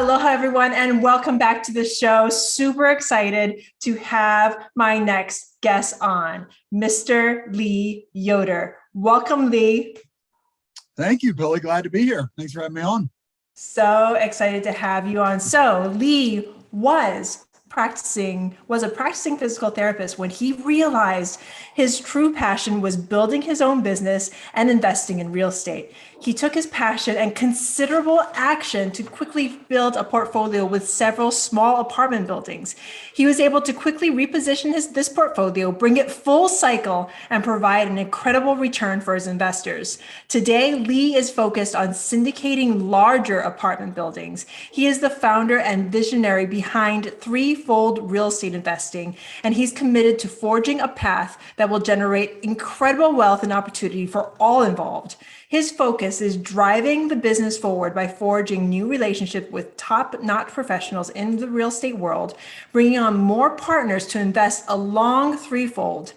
Aloha, everyone, and welcome back to the show. Super excited to have my next guest on, Mr. Lee Yoder. Welcome, Lee. Thank you, Billy. Glad to be here. Thanks for having me on. So excited to have you on. So Lee was a practicing physical therapist when he realized his true passion was building his own business and investing in real estate. He took his passion and considerable action to quickly build a portfolio with several small apartment buildings. He was able to quickly reposition this portfolio, bring it full cycle, and provide an incredible return for his investors. Today, Lee is focused on syndicating larger apartment buildings. He is the founder and visionary behind Threefold Real Estate Investing, and he's committed to forging a path that will generate incredible wealth and opportunity for all involved. His focus is driving the business forward by forging new relationships with top-notch professionals in the real estate world, bringing on more partners to invest along Threefold.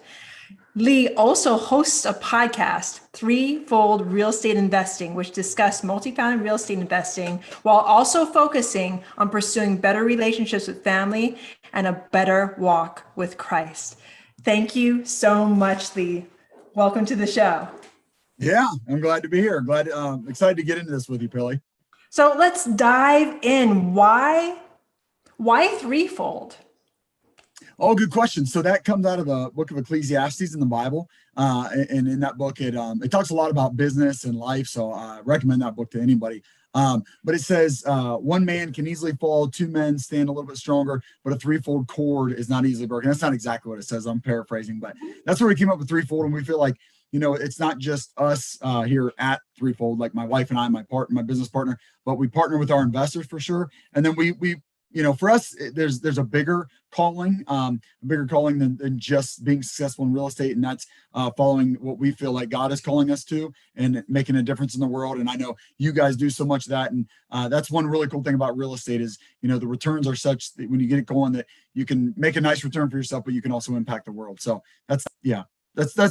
Lee also hosts a podcast, Threefold Real Estate Investing, which discusses multifamily real estate investing while also focusing on pursuing better relationships with family and a better walk with Christ. Thank you so much, Lee. Welcome to the show. Yeah, I'm glad to be here. Excited to get into this with you, Billy. So let's dive in. Why threefold? Oh, good question. So that comes out of the book of Ecclesiastes in the Bible. And in that book, it talks a lot about business and life. So I recommend that book to anybody. But it says one man can easily fall, two men stand a little bit stronger, but a threefold cord is not easily broken. That's not exactly what it says. I'm paraphrasing, but that's where we came up with threefold. And we feel like, it's not just us here at Threefold, like my wife and I, my business partner, but we partner with our investors for sure. And then we for us, there's a bigger calling than just being successful in real estate. And that's following what we feel like God is calling us to and making a difference in the world. And I know you guys do so much of that. And that's one really cool thing about real estate is, the returns are such that when you get it going that you can make a nice return for yourself, but you can also impact the world. So that's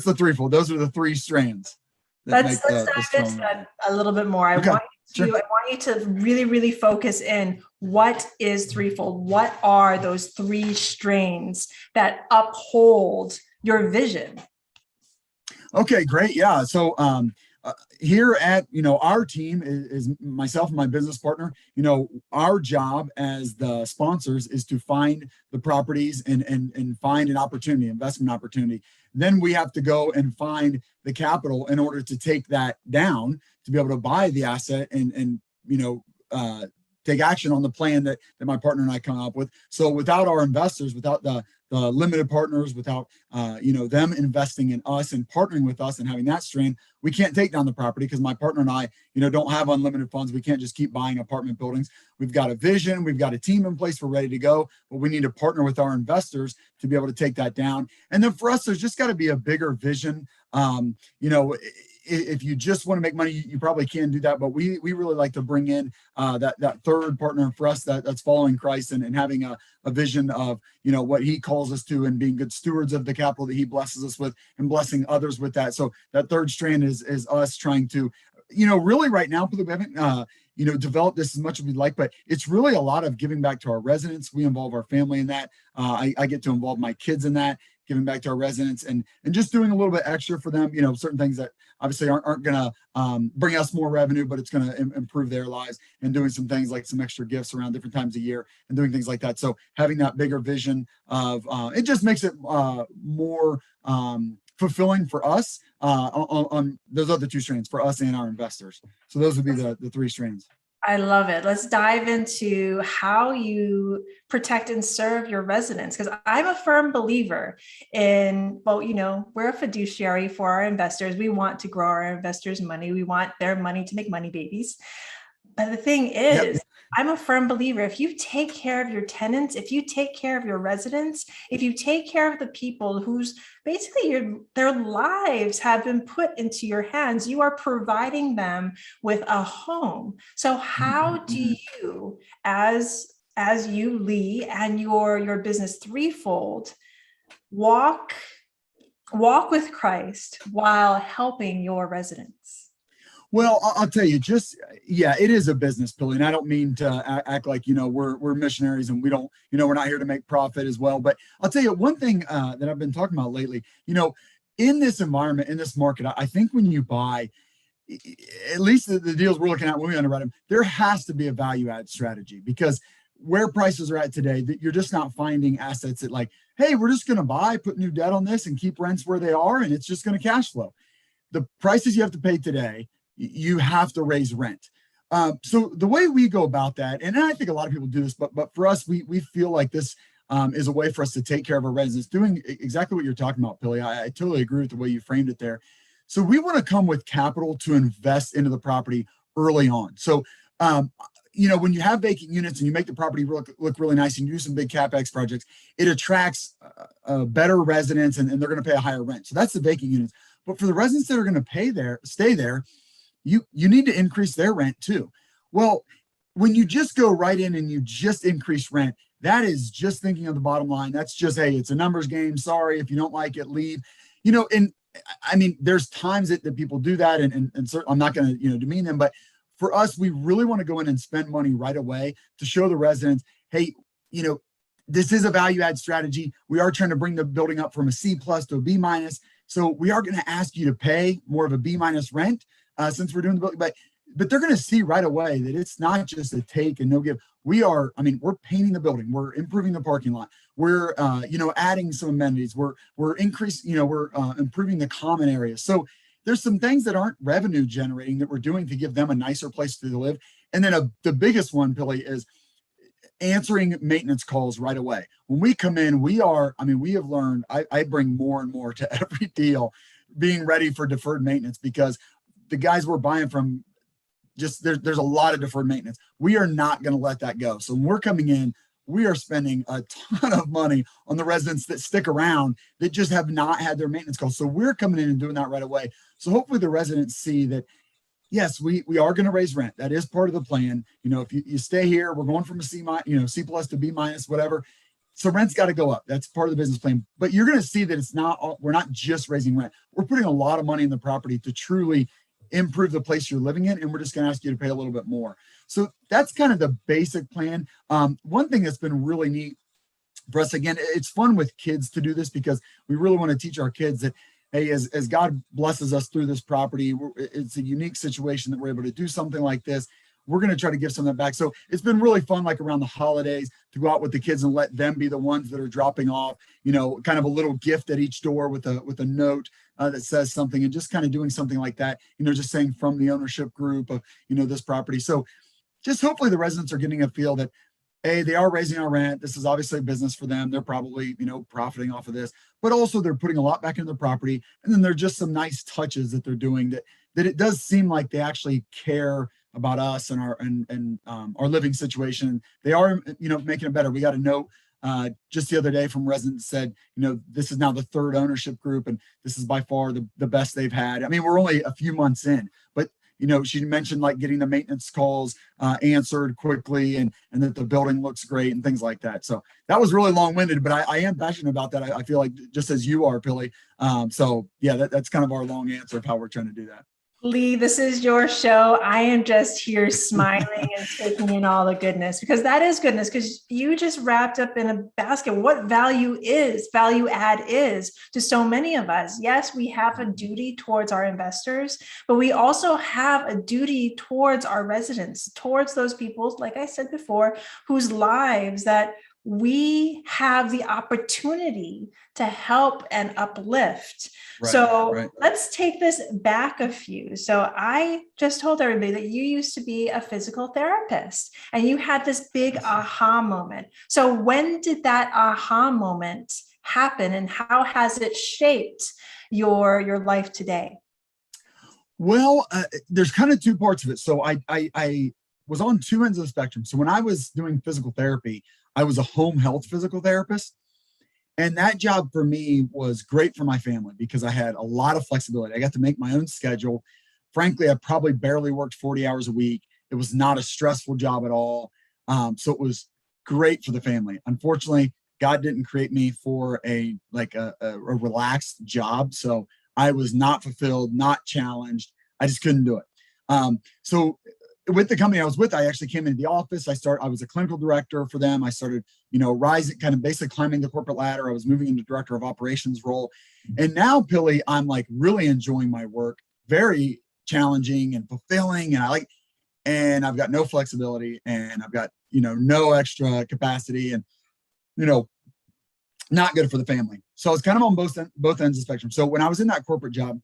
the threefold. Those are the three strands. Let's dive into that a little bit more. I want you to really, really focus in. What is threefold? What are those three strains that uphold your vision? Okay, great. Yeah. So here at our team is myself and my business partner. Our job as the sponsors is to find the properties and find an opportunity, investment opportunity. Then we have to go and find the capital in order to take that down to be able to buy the asset and take action on the plan that my partner and I come up with. So without our investors, without the limited partners, without them investing in us and partnering with us and having that strain, we can't take down the property because my partner and I, don't have unlimited funds. We can't just keep buying apartment buildings. We've got a vision, we've got a team in place, we're ready to go, but we need to partner with our investors to be able to take that down. And then for us, there's just got to be a bigger vision. If you just want to make money, you probably can do that. But we really like to bring in that third partner for us that's following Christ and having a vision of, what he calls us to and being good stewards of the capital that he blesses us with and blessing others with that. So that third strand is us trying to, really right now, we haven't, developed this as much as we'd like, but it's really a lot of giving back to our residents. We involve our family in that. I get to involve my kids in that, giving back to our residents and just doing a little bit extra for them, certain things that obviously aren't going to bring us more revenue, but it's going to improve their lives, and doing some things like some extra gifts around different times a year and doing things like that. So having that bigger vision of it just makes it more fulfilling for us on those other two strains for us and our investors. So those would be the three strains. I love it. Let's dive into how you protect and serve your residents, because I'm a firm believer in, we're a fiduciary for our investors. We want to grow our investors' money. We want their money to make money babies. But the thing is, I'm a firm believer, if you take care of your tenants, if you take care of your residents, if you take care of the people whose basically their lives have been put into your hands, you are providing them with a home. So how do you, as you, Lee, and your business Threefold, walk with Christ while helping your residents? Well, I'll tell you, just yeah, it is a business, Billy, and I don't mean to act like we're missionaries and we don't we're not here to make profit as well. But I'll tell you one thing that I've been talking about lately. In this environment, in this market, I think when you buy, at least the deals we're looking at when we underwrite them, there has to be a value add strategy because where prices are at today, that you're just not finding assets that like, hey, we're just going to buy, put new debt on this, and keep rents where they are, and it's just going to cash flow. The prices you have to pay today, you have to raise rent. So the way we go about that, and I think a lot of people do this, but for us, we feel like this is a way for us to take care of our residents, doing exactly what you're talking about, Billy. I totally agree with the way you framed it there. So we want to come with capital to invest into the property early on. So, when you have vacant units and you make the property look really nice and you do some big CapEx projects, it attracts better residents and they're going to pay a higher rent. So that's the vacant units. But for the residents that are going to stay there, you need to increase their rent too. Well, when you just go right in and you just increase rent, that is just thinking of the bottom line. That's just, hey, it's a numbers game. Sorry, if you don't like it, leave. And I mean, there's times that people do that, and certainly I'm not going to demean them, but for us, we really want to go in and spend money right away to show the residents, hey, this is a value add strategy. We are trying to bring the building up from a C+ to a B-. So we are going to ask you to pay more of a B- rent since we're doing the building, but they're going to see right away that it's not just a take and no give. We're painting the building. We're improving the parking lot. We're, adding some amenities. We're increasing, we're improving the common areas. So there's some things that aren't revenue generating that we're doing to give them a nicer place to live. And then the biggest one, Billy, is answering maintenance calls right away. When we come in, we have learned, I bring more and more to every deal, being ready for deferred maintenance, because the guys we're buying from, there's a lot of deferred maintenance. We are not going to let that go. So when we're coming in, we are spending a ton of money on the residents that stick around that just have not had their maintenance calls. So we're coming in and doing that right away. So hopefully the residents see that, yes, we are going to raise rent. That is part of the plan. If you stay here, we're going from a C+, C+ to B-, whatever. So rent's got to go up. That's part of the business plan. But you're going to see that we're not just raising rent. We're putting a lot of money in the property to truly improve the place you're living in, and we're just going to ask you to pay a little bit more. So that's kind of the basic plan. One thing that's been really neat for us, again, it's fun with kids to do this because we really want to teach our kids that, hey, as God blesses us through this property, it's a unique situation that we're able to do something like this. We're going to try to give some of that back. So it's been really fun, like around the holidays, to go out with the kids and let them be the ones that are dropping off, kind of a little gift at each door with a note that says something, and just kind of doing something like that, just saying from the ownership group of, this property. So just hopefully the residents are getting a feel that, hey, they are raising our rent. This is obviously a business for them. They're probably, profiting off of this, but also they're putting a lot back into the property. And then there are just some nice touches that they're doing that it does seem like they actually care about us and our living situation. They are, making it better. We got a note just the other day from residents said, this is now the third ownership group, and this is by far the best they've had. I mean, we're only a few months in, but she mentioned like getting the maintenance calls answered quickly, and that the building looks great and things like that. So that was really long-winded, but I am passionate about that. I feel like just as you are, Billy. So yeah, that's kind of our long answer of how we're trying to do that. Lee, this is your show. I am just here smiling and taking in all the goodness, because that is goodness, because you just wrapped up in a basket what value add is to so many of us. Yes, we have a duty towards our investors, but we also have a duty towards our residents, towards those people, like I said before, whose lives that we have the opportunity to help and uplift. Right. Let's take this back a few. So I just told everybody that you used to be a physical therapist and you had this big aha moment. So when did that aha moment happen, and how has it shaped your life today? Well, there's kind of two parts of it. So I was on two ends of the spectrum. So when I was doing physical therapy, I was a home health physical therapist. And that job for me was great for my family because I had a lot of flexibility. I got to make my own schedule. Frankly, I probably barely worked 40 hours a week. It was not a stressful job at all. So it was great for the family. Unfortunately, God didn't create me for a relaxed job. So I was not fulfilled, not challenged. I just couldn't do it. So with the company I was with, I actually came into the office. I was a clinical director for them. I started, rising, kind of basically climbing the corporate ladder. I was moving into director of operations role. And now, Billy, I'm like really enjoying my work, very challenging and fulfilling. And I've got no flexibility, and I've got, no extra capacity, and, not good for the family. So I was kind of on both ends of the spectrum. So when I was in that corporate job,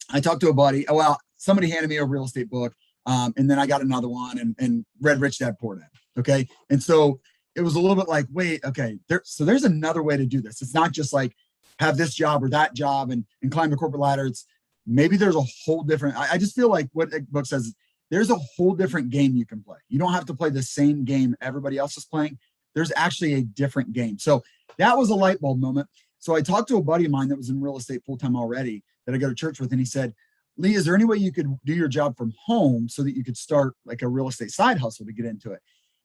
I talked to a buddy. Well, somebody handed me a real estate book. And then I got another one and read Rich Dad Poor Dad. Okay. And so it was a little bit like, wait, okay, there's another way to do this. It's not just like have this job or that job and climb the corporate ladder. It's maybe there's a whole different, I just feel like what the book says, there's a whole different game you can play. You don't have to play the same game everybody else is playing. There's actually a different game. So that was a light bulb moment. So I talked to a buddy of mine that was in real estate full-time already that I go to church with. And he said, Lee, is there any way you could do your job from home so that you could start like a real estate side hustle to get into it?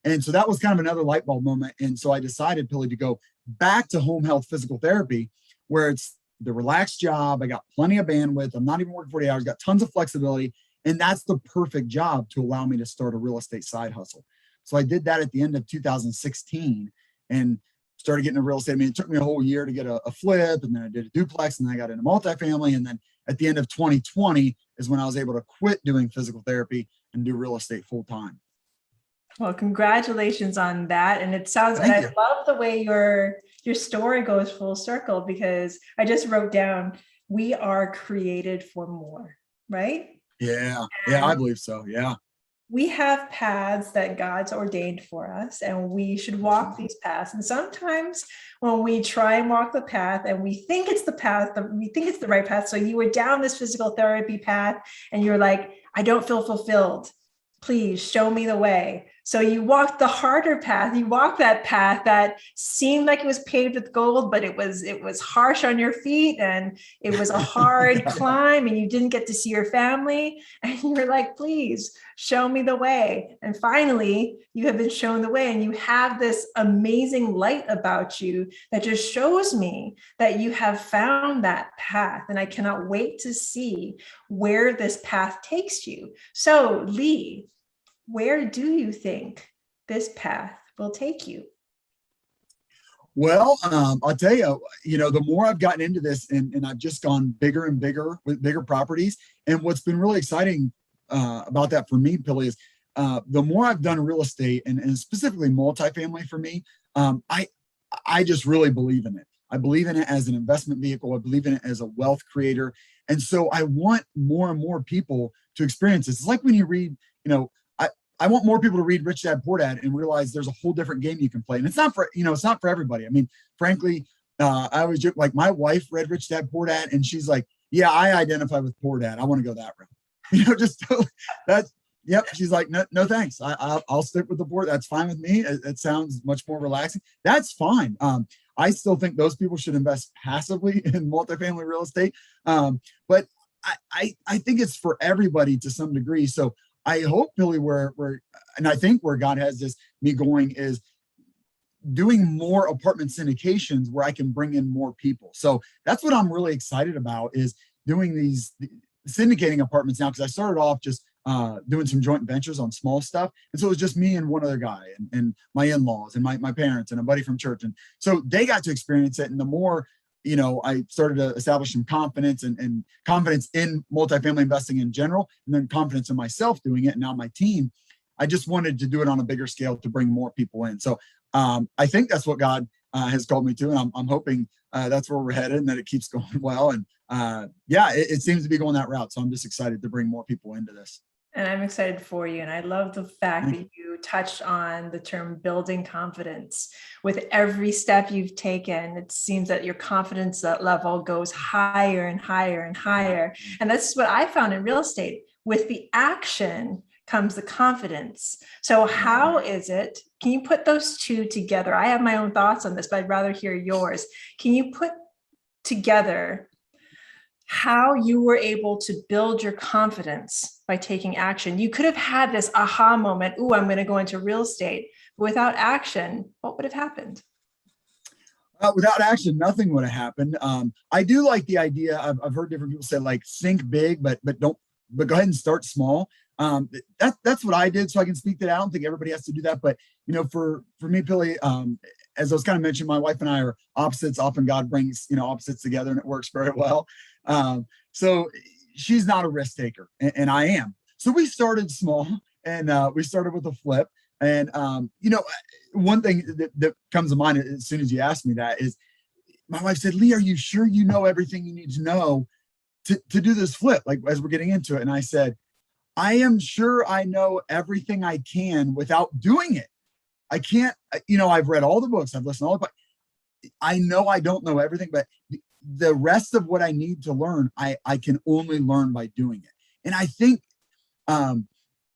And so that was kind of another light bulb moment. And so I decided, Billy, to go back to home health physical therapy, where it's the relaxed job. I got plenty of bandwidth. I'm not even working 40 hours, got tons of flexibility. And that's the perfect job to allow me to start a real estate side hustle. So I did that at the end of 2016 and started getting into real estate. I mean, it took me a whole year to get a flip, and then I did a duplex, and then I got into multifamily. And then at the end of 2020 is when I was able to quit doing physical therapy and do real estate full time. Well, congratulations on that. And it sounds, Thank and you. I love the way your story goes full circle, because I just wrote down, we are created for more, right? Yeah, And I believe so. Yeah. we have paths that God's ordained for us, and we should walk these paths. And sometimes when we try and walk the path and we think it's the path, we think it's the right path. So you were down this physical therapy path and you're like, I don't feel fulfilled. Please show me the way. So you walked the harder path. You walked that path that seemed like it was paved with gold, but it was harsh on your feet, and it was a hard climb, and you didn't get to see your family. And you were like, please show me the way. And finally, you have been shown the way, and you have this amazing light about you that just shows me that you have found that path. And I cannot wait to see where this path takes you. So, Lee, where do you think this path will take you? Well, I'll tell you, the more I've gotten into this, and I've just gone bigger and bigger with bigger properties. And what's been really exciting about that for me, Billy, is the more I've done real estate and specifically multifamily for me, I just really believe in it. I believe in it as an investment vehicle. I believe in it as a wealth creator. And so I want more and more people to experience this. It's like when you read, I want more people to read Rich Dad Poor Dad and realize there's a whole different game you can play. And it's not for everybody. I mean, frankly, I was just like, my wife read Rich Dad Poor Dad and she's like, yeah, I identify with Poor Dad. I want to go that route. Just that's, yep. She's like, no, thanks. I'll stick with the board. That's fine with me. It sounds much more relaxing. That's fine. I still think those people should invest passively in multifamily real estate. But I think it's for everybody to some degree. So I hope, Billy, and I think where God has me going is doing more apartment syndications where I can bring in more people. So that's what I'm really excited about, is doing these syndicating apartments now, because I started off just doing some joint ventures on small stuff. And so it was just me and one other guy and my in-laws and my parents and a buddy from church. And so they got to experience it. And the more, I started to establish some confidence and confidence in multifamily investing in general, and then confidence in myself doing it. And now my team, I just wanted to do it on a bigger scale to bring more people in. So I think that's what God has called me to. And I'm hoping that's where we're headed and that it keeps going well. And it seems to be going that route. So I'm just excited to bring more people into this. And I'm excited for you. And I love the fact that you touched on the term building confidence. With every step you've taken, it seems that your confidence level goes higher and higher and higher. And that's what I found in real estate. With the action comes the confidence. So how is it, can you put those two together? I have my own thoughts on this, but I'd rather hear yours. Can you put together how you were able to build your confidence by taking action? You could have had this aha moment, ooh, I'm going to go into real estate. But without action, what would have happened? Without action, nothing would have happened. I do like the idea. I've heard different people say, like, think big, but but go ahead and start small. That's what I did. So I can speak to that. I don't think everybody has to do that, but for me, Billy, as I was kind of mentioning, my wife and I are opposites. Often God brings, opposites together, and it works very well. So she's not a risk taker, and I am. So we started small, and we started with a flip. And, one thing that comes to mind as soon as you asked me that is my wife said, Lee, are you sure you know everything you need to know to do this flip? Like, as we're getting into it. And I said, I am sure I know everything I can without doing it. I can't, I've read all the books, I've listened to all the books. I know I don't know everything, but the rest of what I need to learn, I can only learn by doing it. And I think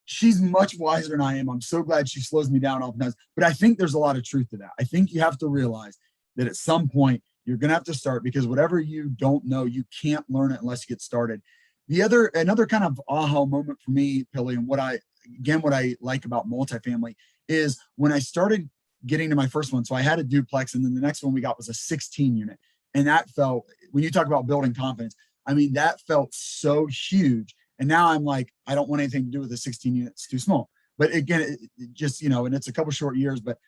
she's much wiser than I am. I'm so glad she slows me down oftentimes, but I think there's a lot of truth to that. I think you have to realize that at some point you're going to have to start, because whatever you don't know, you can't learn it unless you get started. Another kind of aha moment for me, Billy, and what I like about multifamily is when I started getting to my first one. So I had a duplex, and then the next one we got was a 16 unit. And that felt, when you talk about building confidence, I mean, that felt so huge. And now I'm like, I don't want anything to do with the 16 units, it's too small. But again, it just, and it's a couple short years, but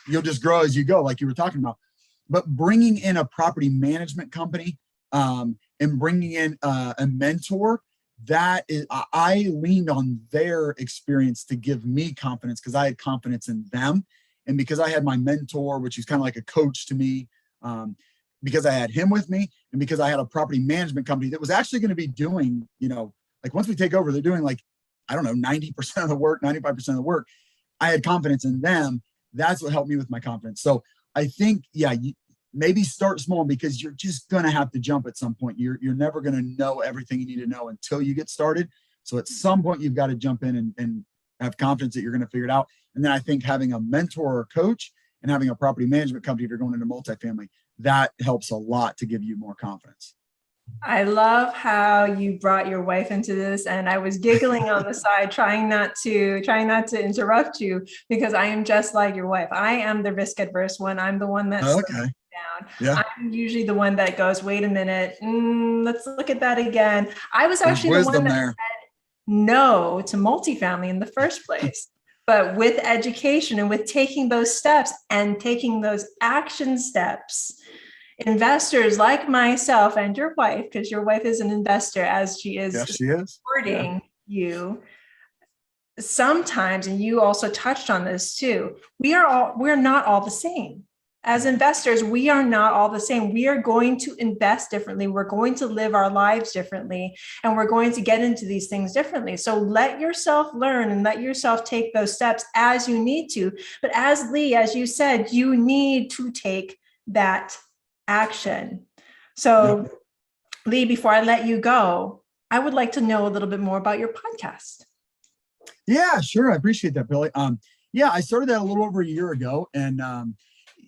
you'll just grow as you go, like you were talking about. But bringing in a property management company, and bringing in a mentor, that is, I leaned on their experience to give me confidence, because I had confidence in them. And because I had my mentor, which is kind of like a coach to me, because I had him with me, and because I had a property management company that was actually going to be doing, like once we take over, they're doing 90% of the work, 95% of the work. I had confidence in them. That's what helped me with my confidence. So I think, maybe start small, because you're just going to have to jump at some point. You're never going to know everything you need to know until you get started. So at some point you've got to jump in and have confidence that you're going to figure it out. And then I think having a mentor or coach and having a property management company if you're going into multifamily, that helps a lot to give you more confidence. I love how you brought your wife into this, and I was giggling on the side, trying not to interrupt you, because I am just like your wife. I am the risk adverse one. I'm the one that's down. Yeah. I'm usually the one that goes, wait a minute, let's look at that again. I was actually the one that said no to multifamily in the first place. But with education and with taking those steps and taking those action steps, investors like myself and your wife, because your wife is an investor, as she is, supporting you sometimes, and you also touched on this too, we're not all the same. As investors, we are not all the same. We are going to invest differently. We're going to live our lives differently, and we're going to get into these things differently. So let yourself learn and let yourself take those steps as you need to. But as Lee, as you said, you need to take that action. So Lee, before I let you go, I would like to know a little bit more about your podcast. Yeah, sure. I appreciate that, Billy. I started that a little over a year ago, and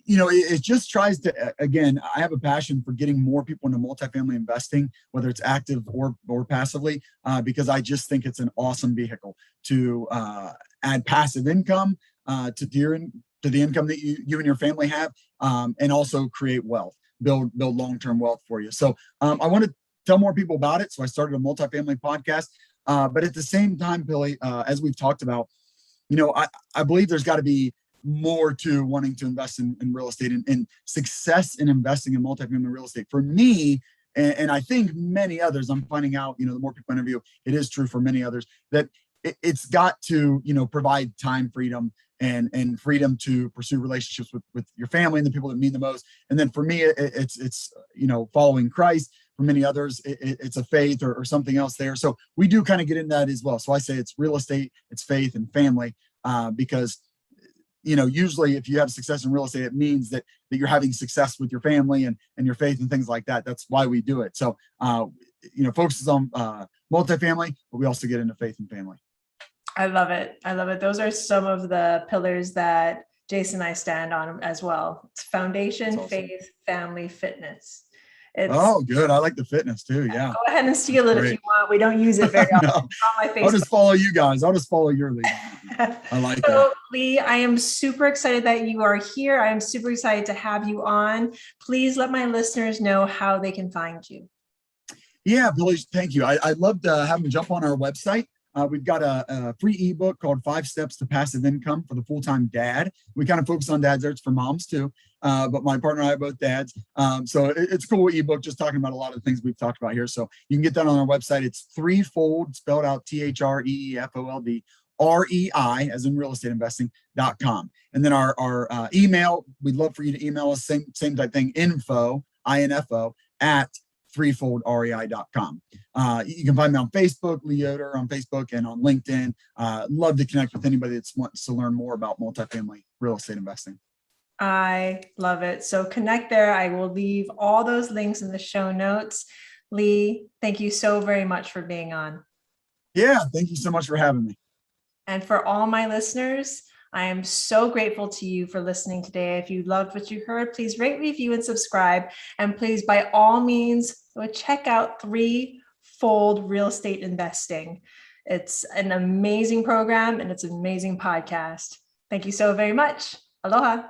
it just tries to, again, I have a passion for getting more people into multifamily investing, whether it's active or passively, because I just think it's an awesome vehicle to add passive income to the income that you and your family have, and also create wealth, build long-term wealth for you. So I want to tell more people about it. So I started a multifamily podcast, but at the same time, Billy, as we've talked about, I believe there's got to be more to wanting to invest in real estate, and success in investing in multifamily real estate. For me, and I think many others, I'm finding out, the more people interview, it is true for many others, that it's got to, provide time freedom and freedom to pursue relationships with your family and the people that mean the most. And then for me, it's following Christ. For many others, it's a faith or something else there. So we do kind of get into that as well. So I say it's real estate, it's faith and family, because usually if you have success in real estate, it means that you're having success with your family and your faith and things like that. That's why we do it. So, focuses on multifamily, but we also get into faith and family. I love it. I love it. Those are some of the pillars that Jason and I stand on as well. It's foundation, awesome. Faith, family, fitness. Good. I like the fitness too. Yeah. Go ahead and steal it if you want. We don't use it very often. No. On my Facebook. I'll just follow you guys. I'll just follow your lead. I like that. Lee, I am super excited that you are here. I am super excited to have you on. Please let my listeners know how they can find you. Yeah, Billy, thank you. I'd love to have them jump on our website. We've got a free ebook called 5 Steps to Passive Income for the Full-Time Dad. We kind of focus on dads. It's for moms too, but my partner and I are both dads. So it's a cool ebook just talking about a lot of the things we've talked about here. So you can get that on our website. It's threefold, spelled out THREEFOLD, REI, as in real estate investing.com. And then our email, we'd love for you to email us, same type thing, info at threefoldrei.com. You can find me on Facebook, Lee Yoder on Facebook, and on LinkedIn. Love to connect with anybody that wants to learn more about multifamily real estate investing. I love it. So connect there. I will leave all those links in the show notes. Lee, thank you so very much for being on. Yeah, thank you so much for having me. And for all my listeners, I am so grateful to you for listening today. If you loved what you heard, please rate, review, and subscribe. And please, by all means, go check out Threefold Real Estate Investing. It's an amazing program and it's an amazing podcast. Thank you so very much. Aloha.